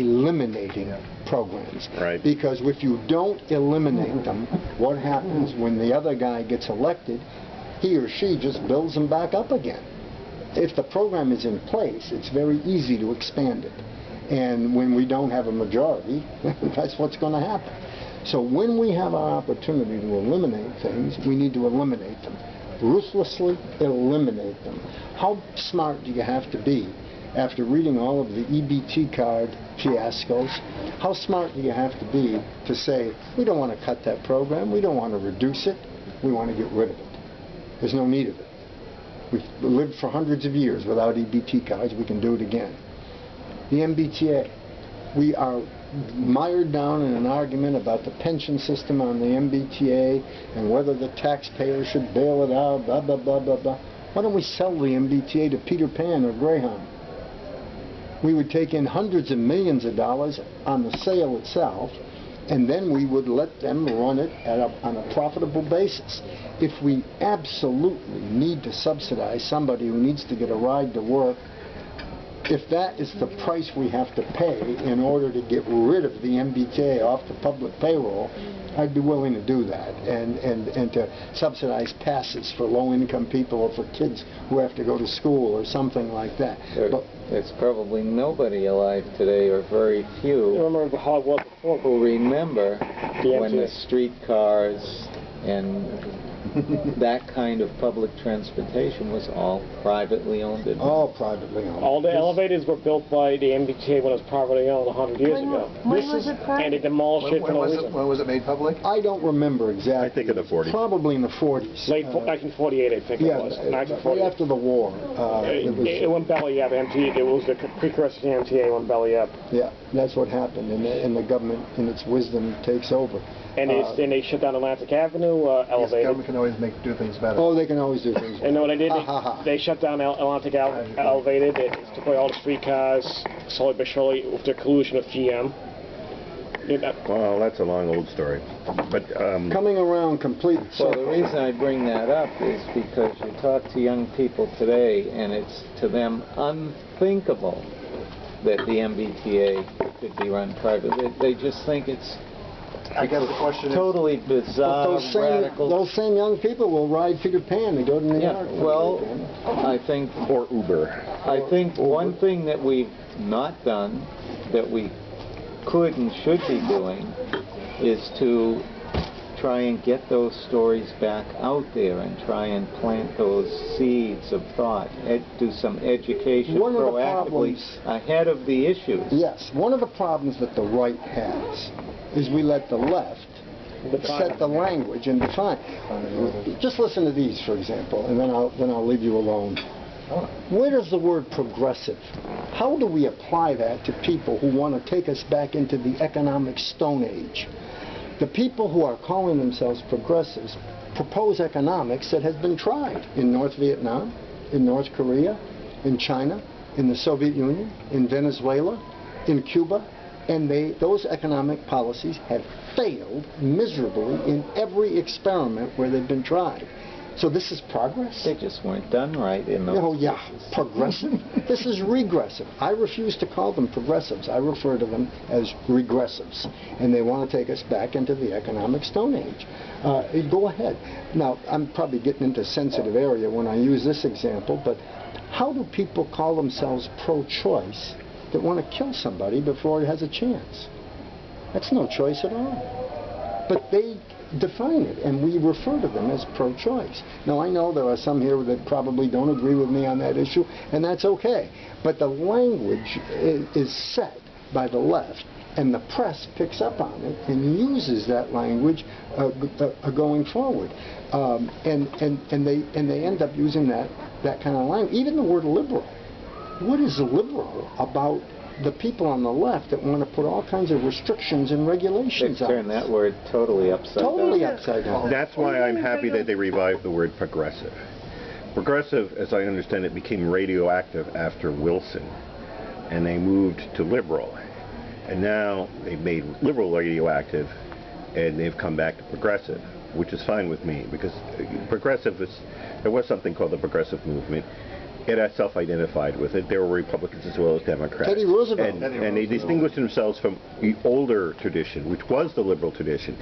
eliminating programs. Right. Because if you don't eliminate them, what happens when the other guy gets elected? He or she just builds them back up again. If the program is in place, it's very easy to expand it. And when we don't have a majority, that's what's going to happen. So when we have our opportunity to eliminate things, we need to eliminate them. Ruthlessly eliminate them. How smart do you have to be after reading all of the EBT card fiascos? How smart do you have to be to say, we don't want to cut that program, we don't want to reduce it, we want to get rid of it. There's no need of it. We've lived for hundreds of years without EBT cards, we can do it again. The MBTA, we are mired down in an argument about the pension system on the MBTA and whether the taxpayer should bail it out, blah, blah, blah, blah, blah. Why don't we sell the MBTA to Peter Pan or Greyhound? We would take in hundreds of millions of dollars on the sale itself, and then we would let them run it on a profitable basis. If we absolutely need to subsidize somebody who needs to get a ride to work, if that is the price we have to pay in order to get rid of the MBTA off the public payroll, I'd be willing to do that, and to subsidize passes for low-income people or for kids who have to go to school or something like that. There's probably nobody alive today, or very few, who remember when the streetcars and that kind of public transportation was all privately owned. All privately owned. All the elevators were built by the MBTA when it was privately owned 100 years ago. When was it private? And they demolished it for no reason. When was it made public? I don't remember exactly. I think in the 40s. Probably in the 40s. Late 1948, I think it was. Right 1948. after the war. It went belly up. It was the precursor to the MTA, went belly up. Yeah, that's what happened, and the government, in its wisdom, takes over. And they shut down Atlantic Avenue, Yes, the elevated. government can always do things better. Oh, they can always do things. And know what they did? Ha, ha, ha. They shut down Atlantic Elevated. They took away all the streetcars, slowly but surely, with the collusion of GM. Well, that's a long old story. But Coming around completely. Well, the reason I bring that up is because you talk to young people today, and it's to them unthinkable that the MBTA could be run privately. They just think it's I guess the question is... totally bizarre, radical. Those same young people will ride Peter Pan to go to New York. Well, I think... or Uber. I think one thing that we've not done, that we could and should be doing, is to try and get those stories back out there and try and plant those seeds of thought, do some education proactively ahead of the issues. Yes, one of the problems that the right has is we let the left set the language and define. Just listen to these, for example, and then I'll leave you alone. Where does the word progressive? How do we apply that to people who want to take us back into the economic Stone Age? The people who are calling themselves progressives propose economics that has been tried in North Vietnam, in North Korea, in China, in the Soviet Union, in Venezuela, in Cuba, and those economic policies have failed miserably in every experiment where they've been tried. So this is progress? They just weren't done right in those cases. Progressive? This is regressive. I refuse to call them progressives. I refer to them as regressives. And they want to take us back into the economic Stone Age. Go ahead. Now, I'm probably getting into a sensitive area when I use this example, but how do people call themselves pro-choice that want to kill somebody before he has a chance? That's no choice at all. But they define it, and we refer to them as pro-choice. Now, I know there are some here that probably don't agree with me on that issue, and that's okay. But the language is set by the left, and the press picks up on it and uses that language going forward. And they end up using that kind of language. Even the word liberal. What is liberal about the people on the left that want to put all kinds of restrictions and regulations on? They turn that word totally upside down. Totally upside down. That's why I'm happy that they revived the word progressive. Progressive, as I understand it, became radioactive after Wilson, and they moved to liberal. And now they've made liberal radioactive, and they've come back to progressive, which is fine with me, because progressive is, there was something called the progressive movement, it self-identified with it. There were Republicans as well as Democrats. Teddy Roosevelt. And they distinguished themselves from the older tradition, which was the liberal tradition.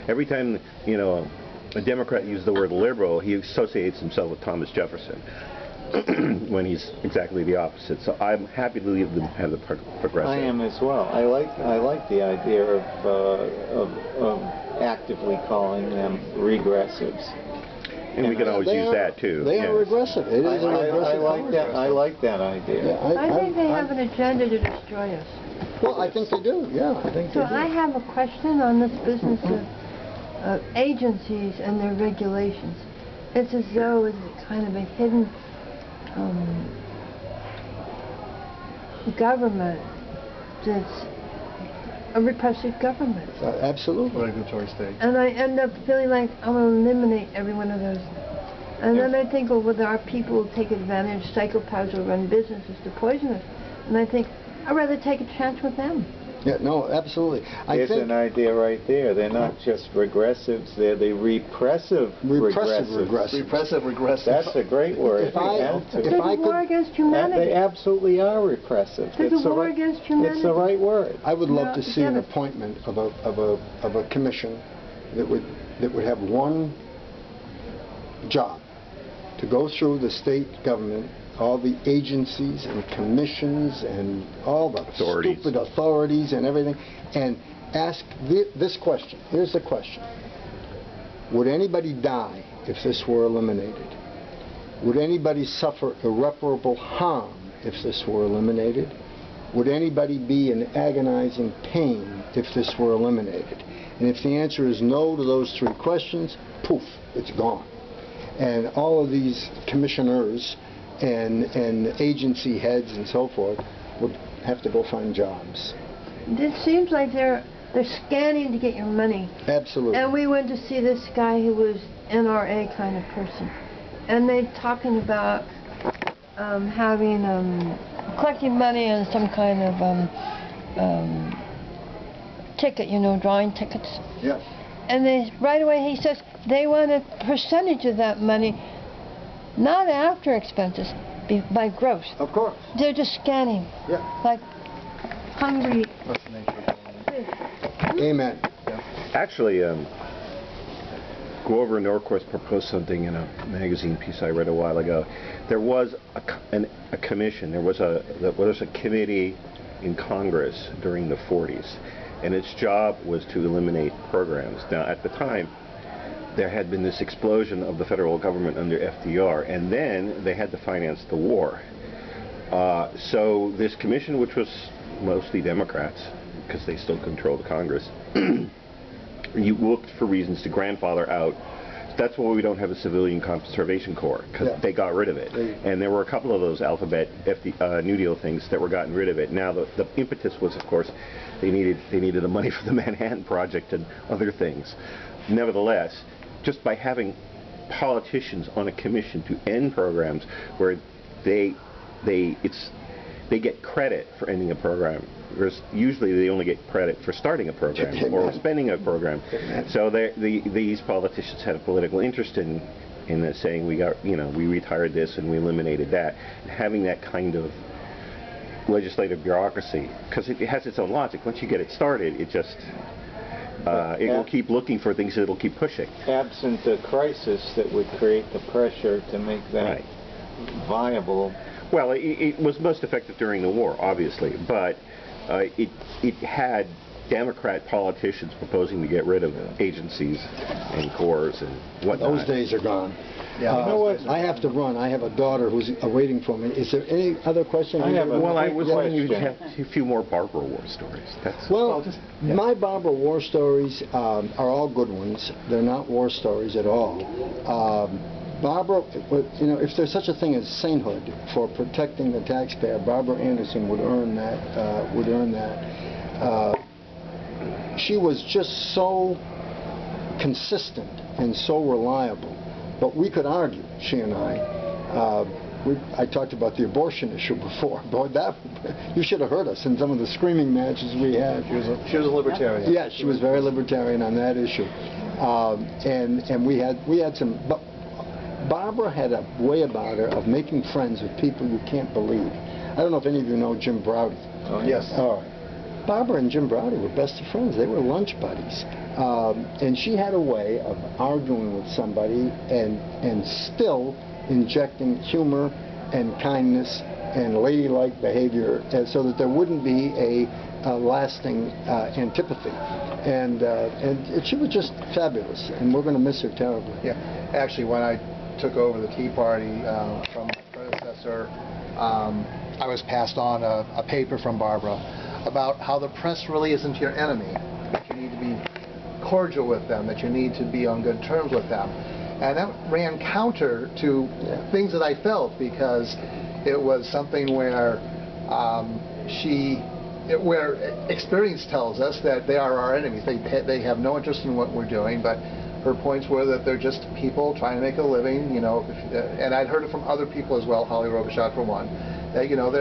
Every time, you know, a Democrat used the word liberal, he associates himself with Thomas Jefferson, when he's exactly the opposite. So I'm happy to leave them have the progressive. I am as well. I like the idea of actively calling them regressives. And we can always use that too. They are regressive. It is a regressive. I like that idea. Yeah, I think they have an agenda to destroy us. Well, I think they do. Yeah, I think So they do. I have a question on this business of agencies and their regulations. It's as though it's kind of a hidden government that's a repressive government. Absolutely. Regulatory state. And I end up feeling like I'm going to eliminate every one of those. And then I think, well, there are people who take advantage, psychopaths who run businesses to poison us. And I think, I'd rather take a chance with them. Yeah, no, absolutely. There's an idea right there. They're not just regressives, they're the repressive regressives. Repressive, regressive. That's a great word. There's a war against humanity. They absolutely are repressive. There's a war against humanity. It's the right word. I would love to see an get it. appointment of a commission that would have one job to go through the state government, all the agencies and commissions and all the stupid authorities and everything, and ask this question. Here's the question. Would anybody die if this were eliminated? Would anybody suffer irreparable harm if this were eliminated? Would anybody be in agonizing pain if this were eliminated? And if the answer is no to those three questions, poof, it's gone. And all of these commissioners and agency heads and so forth would have to go find jobs. It seems like they're scanning to get your money. Absolutely. And we went to see this guy who was NRA kind of person, and they're talking about having collecting money on some kind of ticket, you know, drawing tickets. Yeah. And they right away he says they want a percentage of that money, not after expenses, by gross. Of course. They're just scanning. Yeah. Like hungry. That's the nature of it. Amen. Actually, Grover Norquist proposed something in a magazine piece I read a while ago. There was a commission. There was a committee in Congress during the 40s, and its job was to eliminate programs. Now, at the time, there had been this explosion of the federal government under FDR, and then they had to finance the war. So this commission, which was mostly Democrats, because they still controlled Congress, you looked for reasons to grandfather out. That's why we don't have a civilian conservation corps, because they got rid of it. And there were a couple of those alphabet New Deal things that were gotten rid of it. Now the impetus was, of course, they needed the money for the Manhattan Project and other things. Nevertheless, just by having politicians on a commission to end programs where they get credit for ending a program, whereas usually they only get credit for starting a program or spending a program. So these politicians had a political interest in saying we retired this and we eliminated that. And having that kind of legislative bureaucracy, because it has its own logic. Once you get it started, it just it will keep looking for things that it'll keep pushing. Absent a crisis that would create the pressure to make that viable. Well, it was most effective during the war, obviously, but it had Democrat politicians proposing to get rid of agencies and corps and whatnot. Those days are gone. Yeah. You know what? I have to run. I have a daughter who's waiting for me. Is there any other question? I have a Well, I was wondering if you question. have a few more Barbara War stories. My Barbara war stories are all good ones. They're not war stories at all. Barbara, if there's such a thing as sainthood for protecting the taxpayer, Barbara Anderson would earn that. She was just so consistent and so reliable. But we could argue, she and I. I talked about the abortion issue before. Boy, you should have heard us in some of the screaming matches we had. She was a libertarian. Yeah, she was very libertarian on that issue. And we had some. Barbara had a way about her of making friends with people you can't believe. I don't know if any of you know Jim Browdy. Oh, Yes. All right. Barbara and Jim Browdy were best of friends. They were lunch buddies. And she had a way of arguing with somebody and still injecting humor and kindness and ladylike behavior so that there wouldn't be a lasting antipathy. And she was just fabulous, and we're going to miss her terribly. Yeah. Actually, when I took over the Tea Party from my predecessor, I was passed on a paper from Barbara about how the press really isn't your enemy, that you need to be cordial with them, that you need to be on good terms with them. And that ran counter to things that I felt, because it was something where where experience tells us that they are our enemies. They have no interest in what we're doing, but her points were that they're just people trying to make a living, you know, and I'd heard it from other people as well, Holly Robichaud for one, that, you know,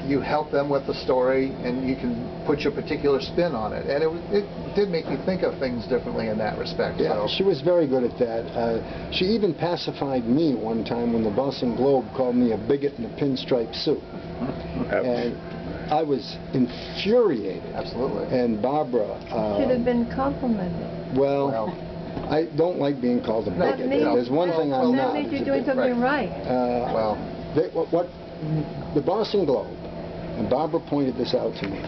you help them with the story and you can put your particular spin on it. And it did make me think of things differently in that respect. Yeah, So. she was very good at that. She even pacified me one time when the Boston Globe called me a bigot in a pinstripe suit. And I was infuriated. Absolutely. And Barbara... Should have been complimented. Well, I don't like being called a That bigot. means- There's one thing I'm That not. means you're doing something right. Well, What the Boston Globe, and Barbara pointed this out to me,